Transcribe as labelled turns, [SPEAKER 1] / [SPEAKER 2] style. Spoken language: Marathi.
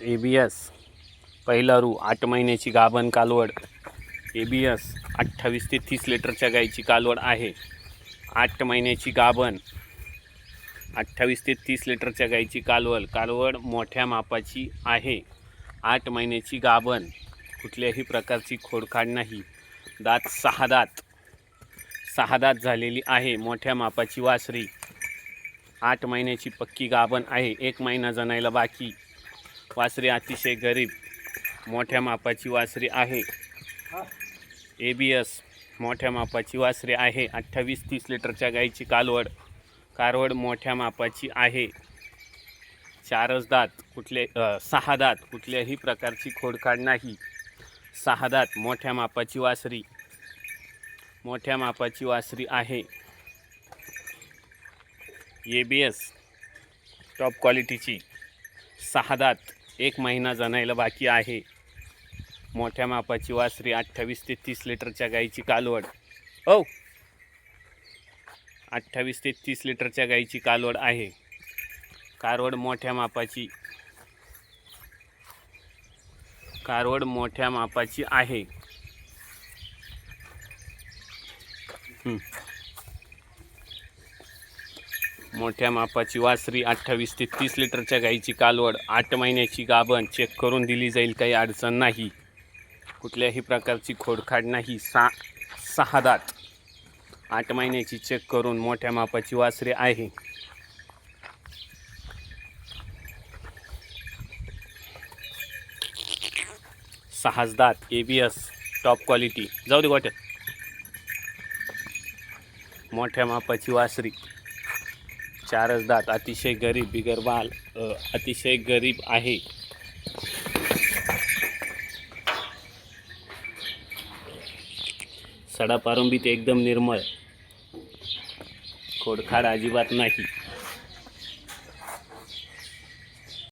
[SPEAKER 1] ABS पहिला रू 8 महिन्याची गाभण कालवड. ABS 28 ते 30 लिटरच्या गाईची कालवड आहे. 8 महिन्याची गाभण, 28 ते 30 लिटरच्या गाईची कालवड मोठ्या मापाची आहे. 8 महिन्याची गाभण, कुठल्याही प्रकारची खोडखाड नाही. दात 6 दात झालेली आहे. मोठ्या मापाची वासरी. 8 महिन्याची पक्की गाभण आहे. 1 महिना जनायला बाकी. वासरी अतिशय गरीब, मोठ्या मापाची वासरी आहे. ABS मोठ्या मापाची वासरी आहे. 28-30 लिटरच्या गाईची कालवड मोठ्या मापाची आहे. 4 दात, 6 दात, कुठल्याही प्रकारची खोडखाड नाही. 6 दात, मोठ्या मापाची वासरी आहे. ABS टॉप क्वालिटीची, 6 दात, 1 महिना जनायला बाकी आहे. मोठ्या मापाची वासरी, 28 ते 30 लिटरच्या गाईची कालवड. 28 ते 30 लिटरच्या गाईची कालवड आहे. कारवड मोठ्या मापाची आहे. मोठ्या मापाची वासरी, 28 ते 30 लिटरच्या गाईची कालवड. 8 महिन्याची गाभण, चेक करून दिली जाईल, काही अडचण नाही. कुठल्याही प्रकारची खोडखाड नाही. 6 दात, 8 महिन्याची चेक करून मोठ्या मापाची वासरी आहे. सहाच दात, ABS टॉप क्वालिटी. जाऊ दे गोट्यात. मोठ्या मापाची वासरी, 4 दात, अतिशय गरीब अतिशय गरीब आहे. सडा पारंबीत एकदम निर्मळ, खोडखाड अजिबात नाही.